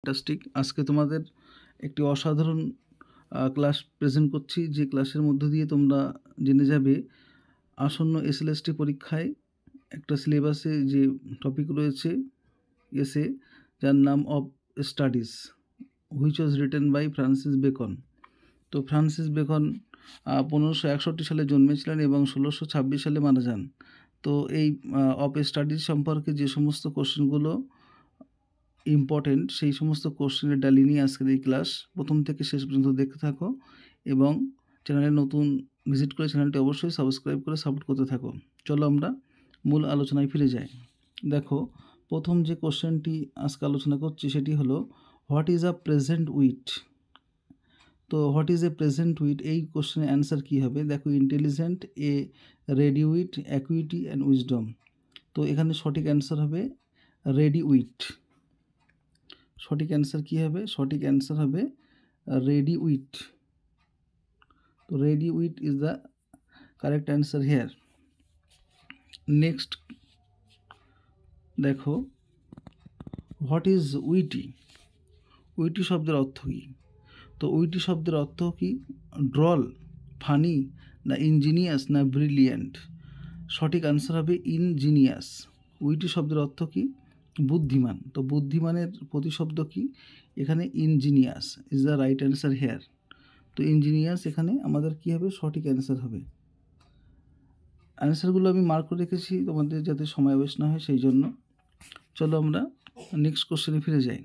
Fantastic. আজকে তোমাদের একটি অসাধারণ ক্লাস প্রেজেন্ট করছি, যে ক্লাসের মধ্য দিয়ে তোমরা জেনে যাবে আসন্ন এসএলএসটি পরীক্ষায় একটা সিলেবাসে যে টপিক রয়েছে এসে, যার নাম of studies, which was written by Francis Bacon. তো ফ্রান্সিস বেকন 1561 সালে জন্মেছিলেন এবং 1626 সালে মারা যান। তো এই অফ স্টাডিজ সম্পর্কে যে সমস্ত কোশ্চেনগুলো ইম্পর্টেন্ট, সেই সমস্ত কোশ্চেনের ডালি নিয়ে আজকের এই ক্লাস। প্রথম থেকে শেষ পর্যন্ত দেখতে থাকো এবং চ্যানেলে নতুন ভিজিট করে চ্যানেলটি অবশ্যই সাবস্ক্রাইব করে সাপোর্ট করতে থাকো। চলো আমরা মূল আলোচনায় ফিরে যাই। দেখো, প্রথম যে কোশ্চেনটি আজকে আলোচনা করছি সেটি হলো what is a present wit. তো what is a present wit, এই কোশ্চেনের অ্যান্সার কী হবে? দেখো, intelligent, a ready wit, acuity and wisdom. তো এখানে সঠিক অ্যান্সার হবে রেডি উইট। সঠিক অ্যান্সার কী হবে? সঠিক অ্যান্সার হবে রেডি উইট। তো ready wit is the correct answer here. Next দেখো, হোয়াট ইজ উইটি। উইটি শব্দের অর্থ কী? তো উইটি শব্দের অর্থ কী? ড্রল, ফানি, না ইঞ্জিনিয়াস, না ব্রিলিয়েন্ট। সঠিক অ্যান্সার হবে ইনজিনিয়াস। উইটি শব্দের অর্থ কী? বুদ্ধিমান। তো বুদ্ধিমানের প্রতিশব্দ কী? এখানে ingenious is the right answer here. তো ইঞ্জিনিয়াস এখানে আমাদের কী হবে? সঠিক অ্যান্সার হবে। অ্যান্সারগুলো আমি মার্ক করে রেখেছি তোমাদের যাতে সময় ওয়েস্ট না হয়, সেই জন্য। চলো আমরা নেক্সট কোশ্চেনে ফিরে যাই।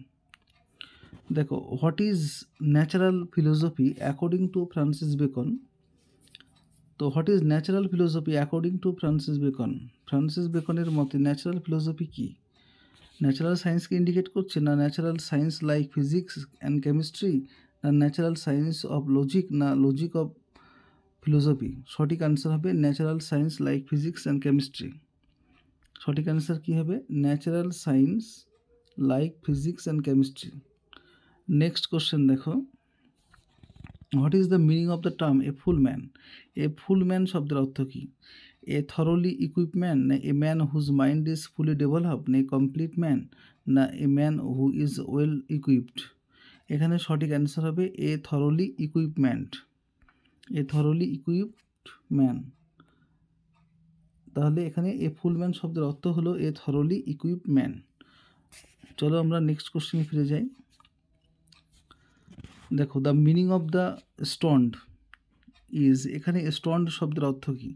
দেখো, what is natural philosophy according to Francis Bacon. তো what is natural philosophy according to Francis Bacon. Francis বেকনের মতে ন্যাচারাল ফিলোসফি কী? ন্যাচারাল সায়েন্সকে ইন্ডিকেট করছে, না natural science like physics and chemistry, না ন্যাচারাল সায়েন্স অফ লজিক, না logic of philosophy. সঠিক অ্যান্সার হবে natural science like physics and chemistry. সঠিক অ্যান্সার কী হবে? Natural science like physics and chemistry. Next question দেখো, what is the meaning of the term a full man. A full man শব্দের অর্থ কী? A thoroughly equip man, না a man whose mind is fully develop, না a complete man, না a man who is well equipped. এখানে সঠিক answer হবে a thoroughly equipment. A thoroughly equipped man. তাহলে এখানে এ ফুল ম্যান শব্দের অর্থ হলো এ থরলি ইকুইপড ম্যান। চলো আমরা নেক্সট কোশ্চেনে ফিরে যাই। দেখো, the meaning of the stond is, এখানে স্টন্ড শব্দের অর্থ কী?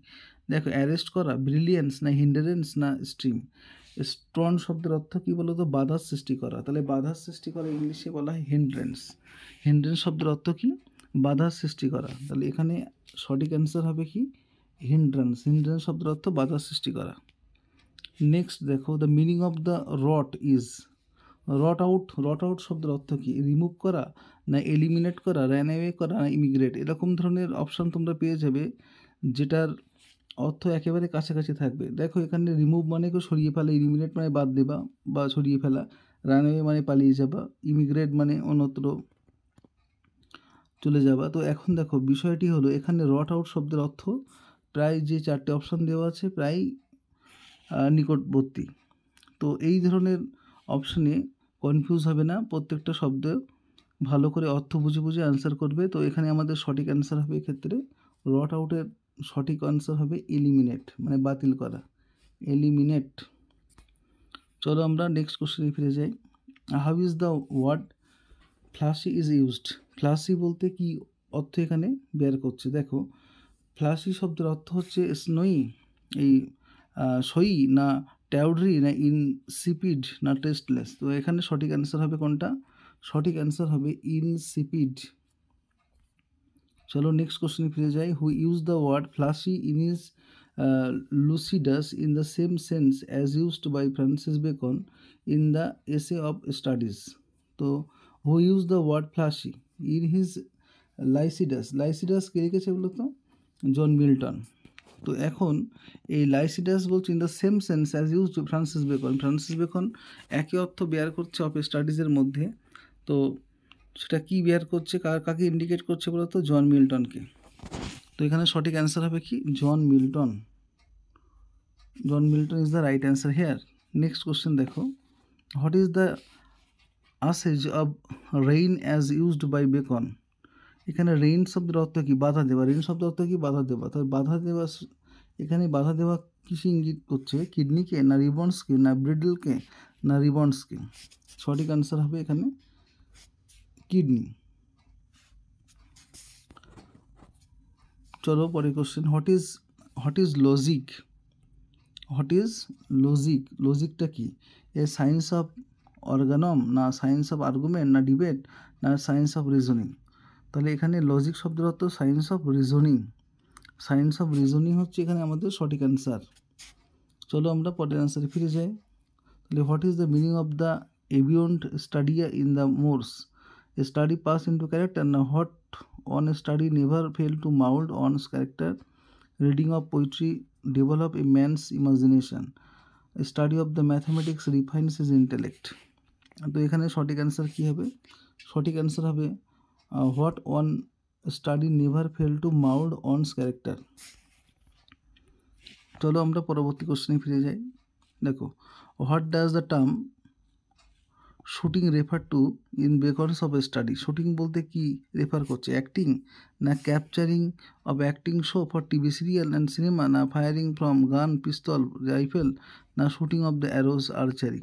দেখো, অ্যারেস্ট করা, ব্রিলিয়েন্স, না হিন্ডারেন্স, না স্ট্রিম। স্টন্ড শব্দের অর্থ কী বলো তো? বাধার সৃষ্টি করা। তাহলে বাধার সৃষ্টি করা ইংলিশে বলা হয় হিন্ড্রেন্স। হিন্ড্রেন্স শব্দের অর্থ কী? বাধার সৃষ্টি করা। তাহলে এখানে সঠিক অ্যান্সার হবে কি? হিন্ড্রেন্স। হিন্ড্রেন্স শব্দের অর্থ বাধার সৃষ্টি করা। নেক্সট দেখো, the meaning of the rot is. Rot out, rot out শব্দের অর্থ কী? রিমুভ করা, না এলিমিনেট করা, রান অ্যাওয়ে করা, না ইমিগ্রেট। এরকম ধরনের অপশান তোমরা পেয়ে যাবে যেটার অর্থ একেবারে কাছাকাছি থাকবে। দেখো, এখানে রিমুভ মানে কেউ সরিয়ে ফেলা, এলিমিনেট মানে বাদ দেবা বা সরিয়ে ফেলা, রান অ্যাওয়ে মানে পালিয়ে যাবা, ইমিগ্রেট মানে অন্যত্র চলে যাবা। তো এখন দেখো, বিষয়টি হলো এখানে রট আউট শব্দের অর্থ প্রায় যে চারটে অপশান দেওয়া আছে প্রায় নিকটবর্তী। তো এই ধরনের অপশানে কনফিউজ হবে না, প্রত্যেকটা শব্দ ভালো করে অর্থ বুঝে বুঝে অ্যান্সার করবে। তো এখানে আমাদের সঠিক অ্যান্সার হবে এক্ষেত্রে রট আউটের সঠিক অ্যান্সার হবে এলিমিনেট, মানে বাতিল করা, এলিমিনেট। চলো আমরা নেক্সট কোশ্চেনে ফিরে যাই। How is the word flashy is used. Flashy বলতে কি অর্থ এখানে বের করছে? দেখো, ফ্লাশি শব্দের অর্থ হচ্ছে স্নোই, এই সই, না টাউডরি, না ইনসিপিড, না টেস্টলেস। তো এখানে সঠিক অ্যান্সার হবে কোনটা? সঠিক অ্যান্সার হবে ইনসিপিড। চলো নেক্সট কোশ্চেনে ফিরে যাই। Who use the word flashy in is Lycidas in the same sense as used by Francis Bacon in the essay of studies. তো who use the word flashy in his Lycidas. Lycidas কে লিখেছে বলো তো? John Milton. তো এখন এই Lycidas বলছে in the same sense as used Francis Bacon. Francis Bacon একই অর্থ বেয়ার করছে অফ স্টাডিজের মধ্যে। তো সেটা কি বেয়ার করছে, কাকে ইন্ডিকেট করছে বলো তো? জন মিল্টনকে। তো এখানে সঠিক অ্যান্সার হবে কি? John Milton. John Milton is the right answer here. Next question দেখো, what is the usage of rain as used by Bacon. এখানে রেইন শব্দের অর্থ কি? বাধা দেওয়া। রেইন শব্দের অর্থ কি? বাধা দেওয়া। তাহলে বাধা দেওয়া, এখানে বাধা দেওয়া কিসে ইঙ্গিত করছে? কিডনিকে, না রিবন্সকে, না ব্রিডলকে, না রিবন্সকে? সঠিক আনসার হবে এখানে কিডনি। চলো পরে question, what is logic? What is logic? লজিকটা কি? এ সায়েন্স অফ অর্গানম, না সায়েন্স অফ আর্গুমেন্ট, না ডিবেট, না সায়েন্স অফ রিজনিং? তাহলে এখানে লজিক শব্দের অর্থ science of reasoning. Science of reasoning হচ্ছে এখানে আমাদের সঠিক অ্যান্সার। চলো আমরা পরের অ্যান্সারে ফিরে যাই। তাহলে what is the meaning of the abeunt studia in the mores? A study pass into character, না what on a study never fail to mould one's character? Reading of poetry develop a man's imagination. Study of the mathematics refines his intellect. তো এখানে সঠিক answer কী হবে? সঠিক answer হবে what on study never fail to mould one's character. চলো আমরা পরবর্তী কোশ্চেনে ফিরে যাই। দেখো, what does the term shooting refer to in Bacon's of study? Shooting বলতে কি রেফার করছে? অ্যাক্টিং, না capturing of acting show for TV serial and cinema, না firing from gun, pistol, rifle, না shooting of the arrows, archery?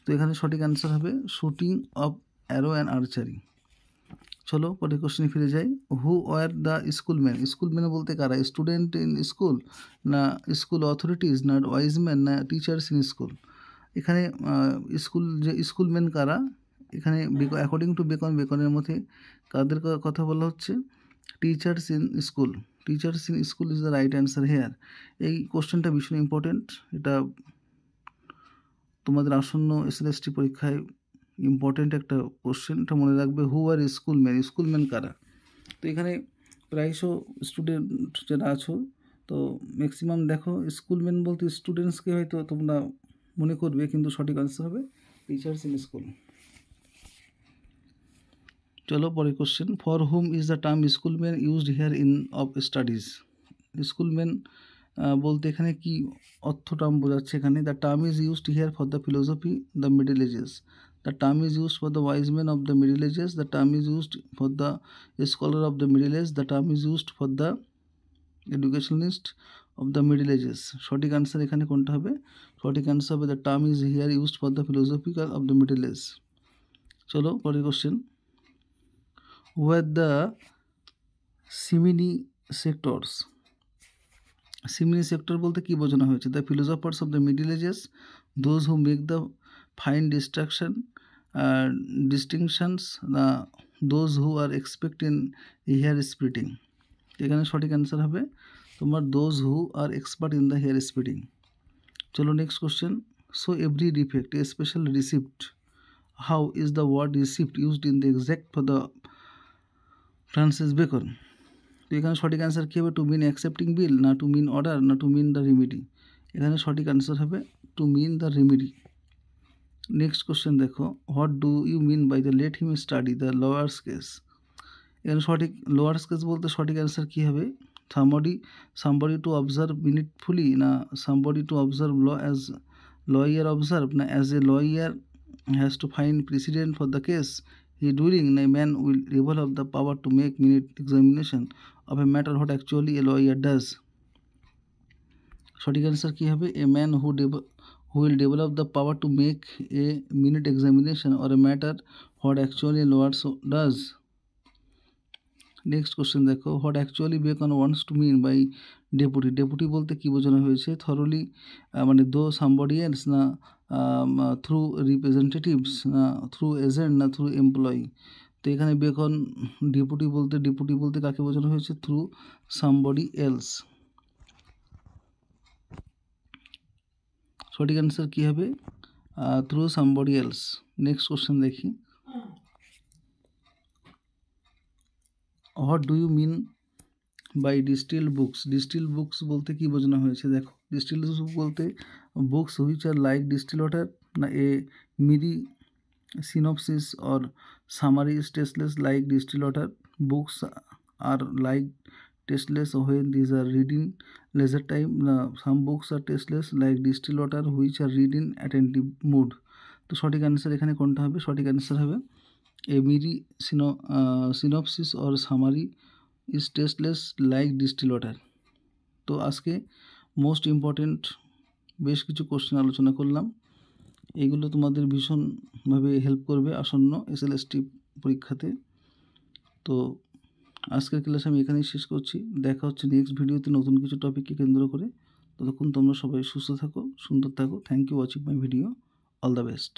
তো এখানে সঠিক answer হবে shooting of arrow and archery. চলো পরের কোশ্চেনে ফিরে যাই। Who were the স্কুলম্যান? স্কুলম্যান বলতে কারা? স্টুডেন্ট ইন স্কুল, না স্কুল অথরিটিজ, না ওয়াইজম্যান, না টিচার্স ইন স্কুল? এখানে স্কুলম্যান কারা? এখানে অ্যাকর্ডিং টু বেকনের মধ্যে কাদের কথা বলা হচ্ছে? Teachers in school. Teachers in school is the right answer here. এই কোশ্চেনটা ভীষণ ইম্পর্টেন্ট। এটা তোমাদের আসন্ন এসএলএসটি পরীক্ষায় ইম্পর্টেন্ট একটা কোশ্চেন, এটা মনে রাখবে। হু আর স্কুলম্যান? স্কুলম্যান কারা? তো এখানে প্রায়শ স্টুডেন্ট যারা আছো, তো ম্যাক্সিমাম দেখো স্কুলম্যান বলতে স্টুডেন্টসকে হয়তো তোমরা মনে করবে, কিন্তু সঠিক আনসার হবে টিচার্স ইন স্কুল। চলো পরের question, for whom is the term schoolman used here in of studies? Schoolman বলতে এখানে কি অর্থ টার্ম বোঝাচ্ছে? এখানে the term is used here for the philosophy the middle Ages, the term is used for the wise man of the middle Ages, the term is used for the scholar of the middle Age, the term is used for the educationalist of the middle Ages? সঠিক answer এখানে কোনটা হবে? সঠিক answer হবে the term is here used for the philosophical of the middle age. চলো পরের question, were the cymini sectores? Cymini sectores বলতে কি বোঝানো হয়েছে? The philosophers of the middle ages, those who make the fine distinctions, না those who are expert in hair splitting? এখানে সঠিক answer হবে তোমার those who are expert in the hair splitting. চলো next question, so every defect a special receipt, how is the word receipt used in the exact for the Francis Bacon? তো এখানে সঠিক answer কী হবে? To mean accepting bill, না to mean order, না to mean the remedy? এখানে সঠিক answer হবে to mean the remedy. Next question দেখো, what do you mean by the let him study the lawyers case? এখানে সঠিক লোয়ার্স কেস বলতে সঠিক অ্যান্সার কী হবে? সামবডি টু অবজার্ভ মিনিটফুলি, না somebody to observe law as lawyer observe, না as a lawyer has to find precedent for the case he during, না man will develop the power to make minute examination of a matter what actually a lawyer does? সঠিক answer কী হবে? A man who will develop the power to make a minute examination or a matter what actually lawyer does. Next question দেখো, what actually Bacon wants to mean by deputy? Deputy বলতে কী বোঝানো হয়েছে? Thoroughly মানে through somebody else, না through representatives, না through agent, না through employee? তো এখানে বেকন ডেপুটি বলতে কাকে বোঝানো হয়েছে? Through somebody else. সঠিক অ্যান্সার কী হবে? Through somebody else. Next question দেখি, what do you mean by distil books? Distil books বলতে কী বোঝানো হয়েছে? দেখো, ডিস্টিল বুক বলতে books which are like distil water, না a mere synopsis or summary is tasteless like distil water? Books are like tasteless when these are read in leisure time. Some books are tasteless like distilled water which are read in attentive mood. তো সঠিক answer এখানে কোনটা হবে? সঠিক answer হবে a mere synopsis or summary is tasteless like distil water. তো আজকে most important বেশ কিছু কোশ্চেন আলোচনা করলাম। এগুলো তোমাদের ভীষণভাবে হেল্প করবে আসন্ন এসএলএসটি পরীক্ষাতে। তো আজকের ক্লাস আমি এখানেই শেষ করছি। দেখা হচ্ছে নেক্সট ভিডিওতে নতুন কিছু টপিককে কেন্দ্র করে। ততক্ষণ তোমরা সবাই সুস্থ থাকো, সুন্দর থাকো। Thank you watching my video. All the best.